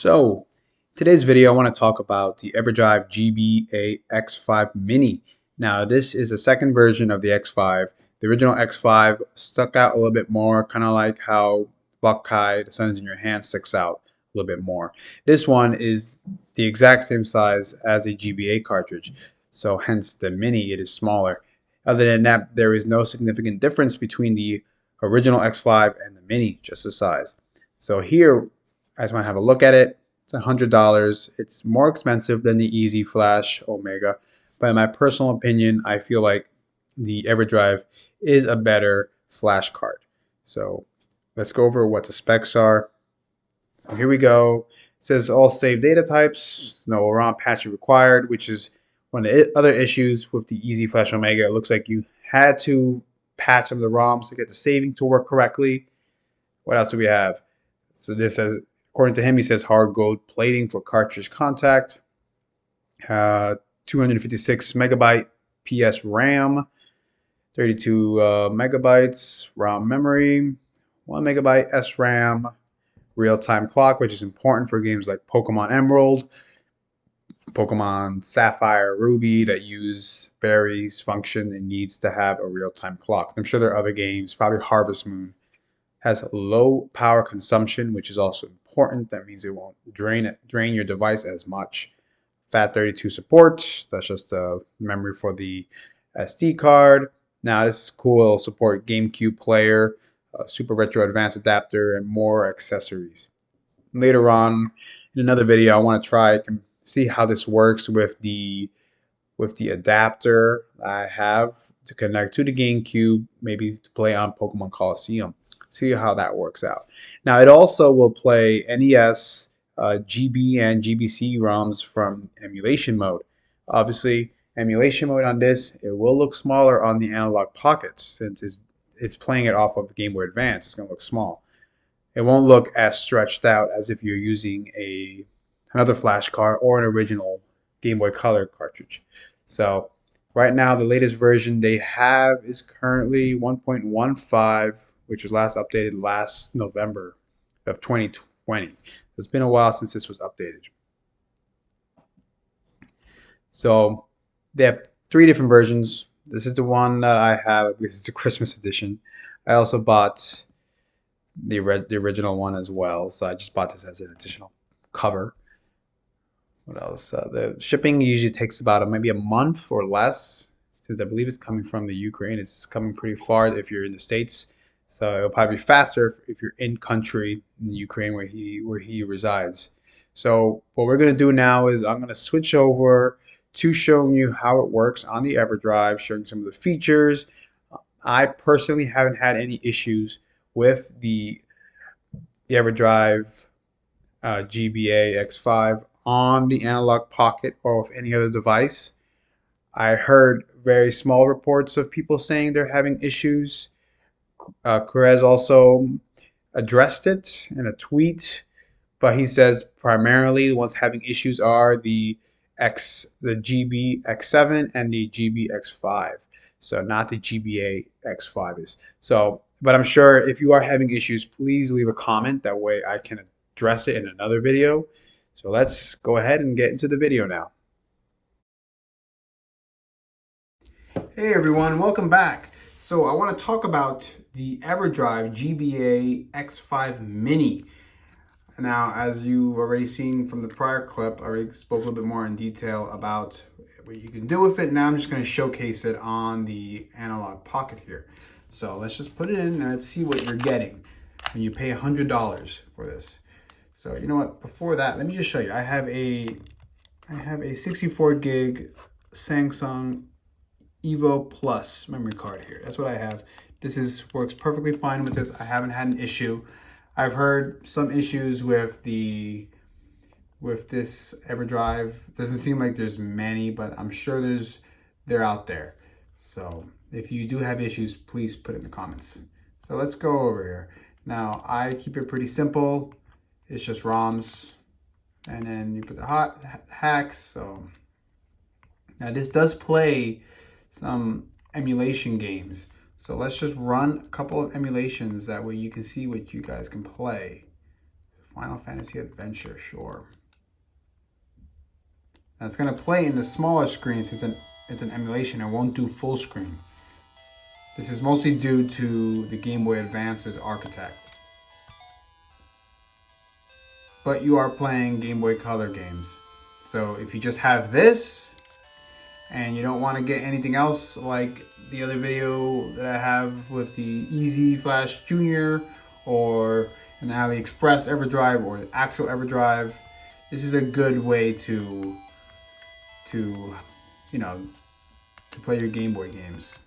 So, today's video I want to talk about the Everdrive GBA X5 Mini. Now, this is the second version of the X5. The original X5 stuck out a little bit more, kind of like how Buckeye, The Sun Is in Your Hand, sticks out a little bit more. This one is the exact same size as a GBA cartridge, so hence the Mini, it is smaller. Other than that, there is no significant difference between the original X5 and the Mini, just the size. So here, I just want to have a look at it. It's $100. It's more expensive than the Easy Flash Omega, but in my personal opinion, I feel like the Everdrive is a better flash card. So let's go over what the specs are. So here we go. It says all save data types, no ROM patch required, which is one of the other issues with the Easy Flash Omega. It looks like you had to patch up the ROMs to get the saving to work correctly. What else do we have? So this says, according to him, he says hard gold plating for cartridge contact, 256 megabyte PS RAM, 32 megabytes ROM memory, 1 megabyte SRAM, real-time clock, which is important for games like Pokemon Emerald, Pokemon Sapphire, Ruby that use Berry's function and needs to have a real-time clock. I'm sure there are other games, probably Harvest Moon. Has low power consumption, which is also important. That means it won't drain your device as much. FAT32 support, that's just the memory for the SD card. Now this is cool, it'll support GameCube player, Super Retro Advanced adapter, and more accessories. Later on in another video, I want to try and see how this works with the adapter I have to connect to the GameCube, maybe to play on Pokemon Coliseum. See how that works out. Now it also will play NES, GB, and GBC ROMs from emulation mode. Obviously, emulation mode on this, it will look smaller on the Analogue Pocket since it's playing it off of Game Boy Advance. It's going to look small. It won't look as stretched out as if you're using another flash card or an original Game Boy Color cartridge. So right now, the latest version they have is currently 1.15, which was last updated last November of 2020. It's been a while since this was updated. So they have 3 different versions. This is the one that I have. This is the Christmas edition. I also bought the original one as well. So I just bought this as an additional cover. What else? The shipping usually takes about maybe a month or less, since I believe it's coming from the Ukraine. It's coming pretty far if you're in the States. So it'll probably be faster if you're in country in Ukraine where he resides. So what we're going to do now is I'm going to switch over to showing you how it works on the Everdrive, showing some of the features. I personally haven't had any issues with the Everdrive GBA X5 on the Analogue Pocket or with any other device. I heard very small reports of people saying they're having issues. Perez also addressed it in a tweet, but he says primarily the ones having issues are the GB X7 and the GB X5. So not the GBA X5 is. So, but I'm sure if you are having issues, please leave a comment. That way I can address it in another video. So let's go ahead and get into the video now. Hey everyone, welcome back. So I want to talk about the Everdrive GBA X5 Mini. Now, as you already seen from the prior clip, I already spoke a little bit more in detail about what you can do with it. Now I'm just going to showcase it on the Analogue Pocket here. So let's just put it in and let's see what you're getting when you pay $100 for this. So you know what, before that, let me just show you. I have a 64 gig Samsung Evo Plus memory card here. That's what I have. This works perfectly fine with this. I haven't had an issue. I've heard some issues with this Everdrive. It doesn't seem like there's many, but I'm sure they're out there. So if you do have issues, please put it in the comments. So let's go over here. Now I keep it pretty simple. It's just ROMs, and then you put the hacks. So now this does play some emulation games. So let's just run a couple of emulations. That way you can see what you guys can play Final Fantasy Adventure, sure. Now it's going to play in the smaller screen since it's an emulation and won't do full screen. This is mostly due to the Game Boy Advance's architect. But you are playing Game Boy Color games. So if you just have this and you don't want to get anything else like the other video that I have with the Easy Flash Junior or an AliExpress Everdrive or the actual Everdrive, this is a good way to play your Game Boy games.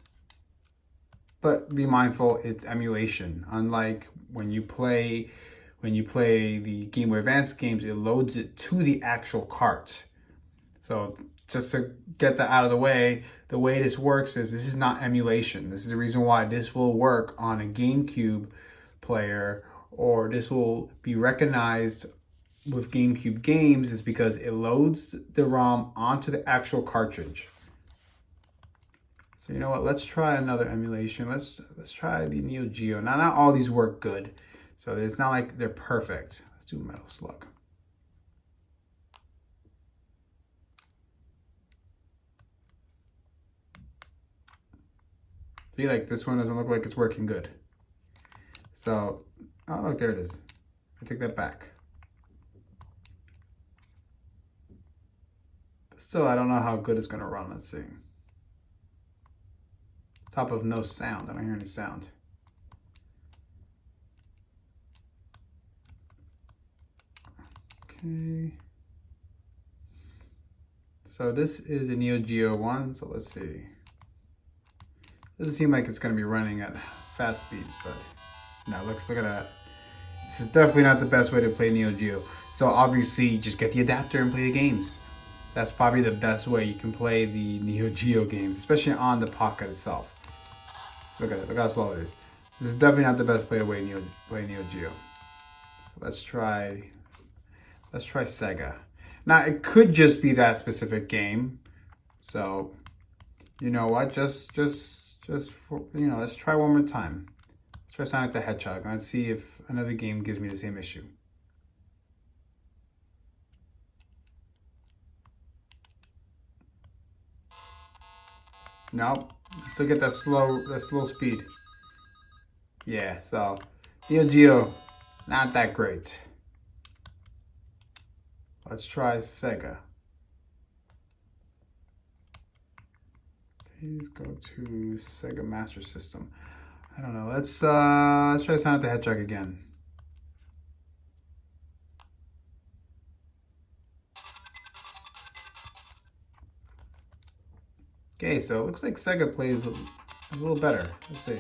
But be mindful, it's emulation. Unlike when you play the Game Boy Advance games, it loads it to the actual cart. So just to get that out of the way this works is this is not emulation. This is the reason why this will work on a GameCube player, or this will be recognized with GameCube games, is because it loads the ROM onto the actual cartridge. So you know what? Let's try another emulation. Let's try the Neo Geo. Now, not all these work good, so it's not like they're perfect. Let's do Metal Slug. See, like this one doesn't look like it's working good. So, oh look, there it is. I take that back. But still, I don't know how good it's gonna run. Let's see. Top of no sound. I don't hear any sound. Okay. So this is a Neo Geo one. So let's see. Doesn't seem like it's going to be running at fast speeds, but no, look at that. This is definitely not the best way to play Neo Geo. So obviously, just get the adapter and play the games. That's probably the best way you can play the Neo Geo games, especially on the Pocket itself. Look at it. Look how slow it is. This is definitely not the best way to play Neo Geo. So let's try Sega. Now it could just be that specific game. So you know what? Just for, let's try one more time. Let's try Sonic the Hedgehog. Let's see if another game gives me the same issue. Nope. Still get that slow speed. Yeah, so Neo Geo, not that great. Let's try Sega. Please go to Sega Master System. I don't know. Let's try Sonic the Hedgehog again. Okay, so it looks like Sega plays a little better. Let's see.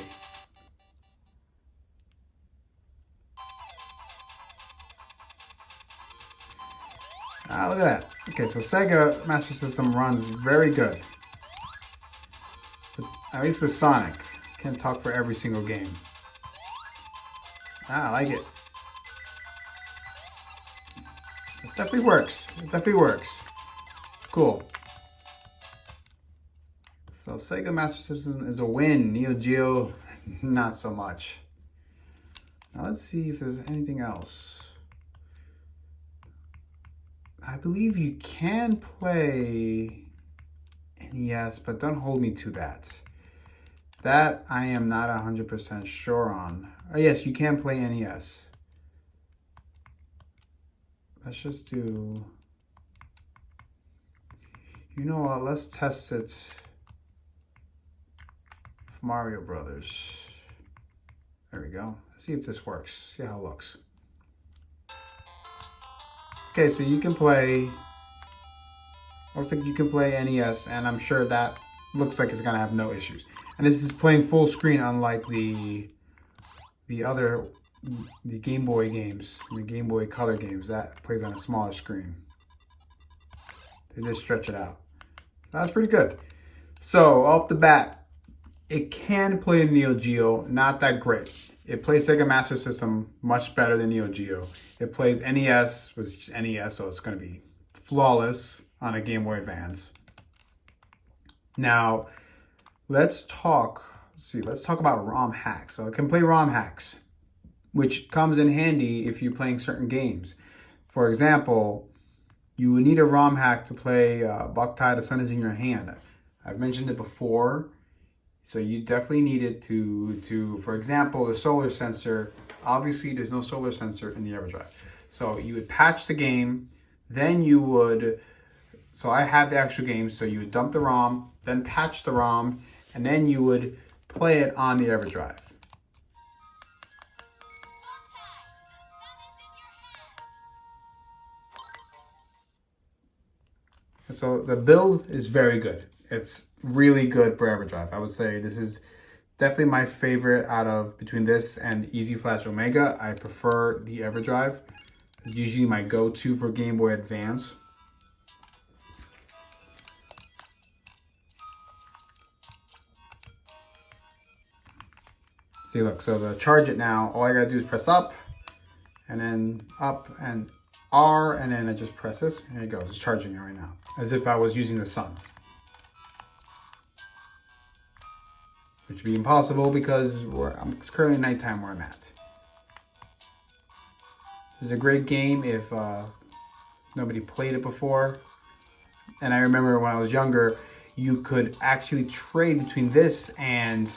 Ah, look at that. Okay, so Sega Master System runs very good. But at least with Sonic. Can't talk for every single game. Ah, I like it. This definitely works. It definitely works. It's cool. So Sega Master System is a win. Neo Geo, not so much. Now let's see if there's anything else. I believe you can play NES, but don't hold me to that. That I am not 100% sure on. Oh yes, you can play NES. Let's just do... You know what, let's test it. Mario Brothers. There we go. Let's see if this works. See how it looks. Okay, so you can play. Looks like you can play NES, and I'm sure that looks like it's gonna have no issues. And this is playing full screen, unlike the Game Boy games, the Game Boy Color games that plays on a smaller screen. They just stretch it out. So that's pretty good. So off the bat, it can play Neo Geo, not that great. It plays Sega Master System much better than Neo Geo. It plays NES, which is NES, so it's going to be flawless on a Game Boy Advance. Now, let's talk about ROM hacks. So it can play ROM hacks. which comes in handy if you're playing certain games. For example, you would need a ROM hack to play Boktai, The Sun Is In Your Hand. I've mentioned it before, so you definitely need it to for example, the solar sensor. Obviously, there's no solar sensor in the Everdrive. So you would patch the game, then you would, so I have the actual game, so you would dump the ROM, then patch the ROM, and then you would play it on the Everdrive. So the build is very good. It's really good for Everdrive. I would say this is definitely my favorite out of between this and Easy Flash Omega. I prefer the Everdrive. It's usually my go-to for Game Boy Advance. See, look, so to charge it now, all I gotta do is press up, and then up and R, and then I just press this. There you go, it's charging it right now, as if I was using the sun. Which would be impossible because it's currently nighttime where I'm at. This is a great game if nobody played it before. And I remember when I was younger, you could actually trade between this and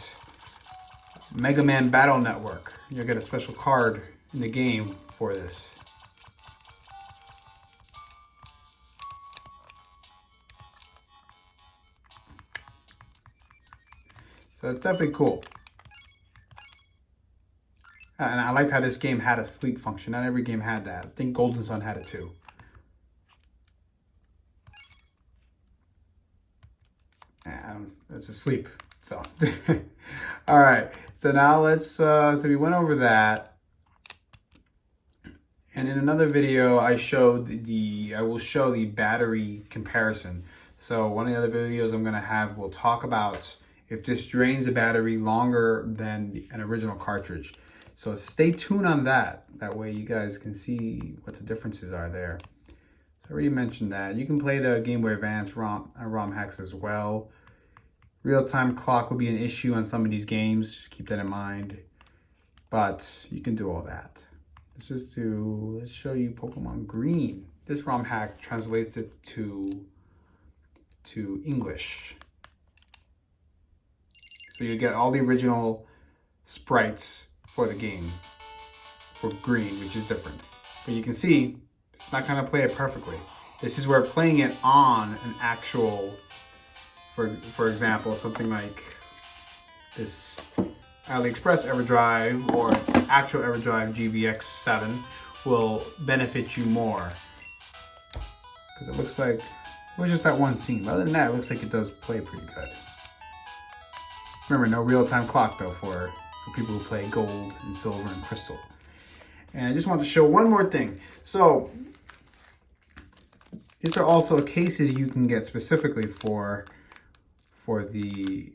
Mega Man Battle Network. You'll get a special card in the game for this. So it's definitely cool. And I liked how this game had a sleep function. Not every game had that. I think Golden Sun had it too. It's asleep. So, all right. So now let's. So we went over that, and in another video, I will show the battery comparison. So one of the other videos I'm gonna have will talk about if this drains the battery longer than an original cartridge. So stay tuned on that. That way you guys can see what the differences are there. So I already mentioned that. You can play the Game Boy Advance ROM hacks as well. Real-time clock will be an issue on some of these games. Just keep that in mind. But you can do all that. Let's show you Pokemon Green. This ROM hack translates it to English. So you get all the original sprites for the game for Green, which is different. But you can see it's not gonna play it perfectly. This is where playing it on an actual, for example, something like this AliExpress Everdrive or actual Everdrive GB X5 will benefit you more. Because it looks like, it was just that one scene. But other than that, it looks like it does play pretty good. Remember, no real-time clock though for people who play gold and silver and crystal. And I just want to show one more thing. So these are also cases you can get specifically for the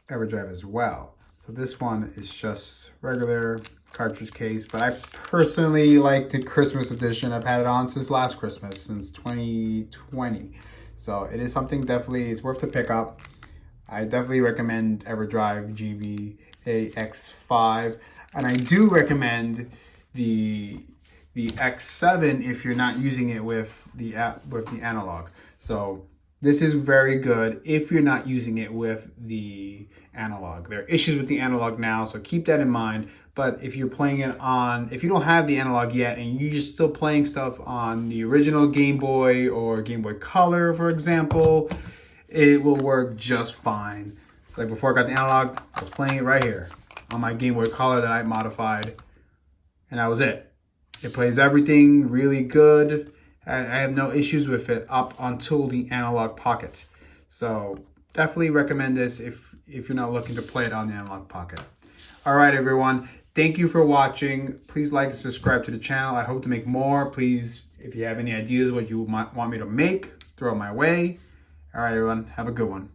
Everdrive as well. So this one is just regular cartridge case, but I personally like the Christmas edition. I've had it on since last Christmas, since 2020. So it is something definitely is worth the pick up. I definitely recommend Everdrive GBA X5, and I do recommend the X7 if you're not using it with the analog. So this is very good if you're not using it with the analog. There are issues with the analog now, so keep that in mind. But if you're playing it on, if you don't have the analog yet and you're just still playing stuff on the original Game Boy or Game Boy Color, for example, it will work just fine. It's like before I got the analog, I was playing it right here on my Game Boy Color that I modified, and that was it. It plays everything really good. I have no issues with it up until the Analogue Pocket. So definitely recommend this if you're not looking to play it on the Analogue Pocket. All right, everyone. Thank you for watching. Please like and subscribe to the channel. I hope to make more. Please, if you have any ideas what you might want me to make, throw it my way. All right, everyone. Have a good one.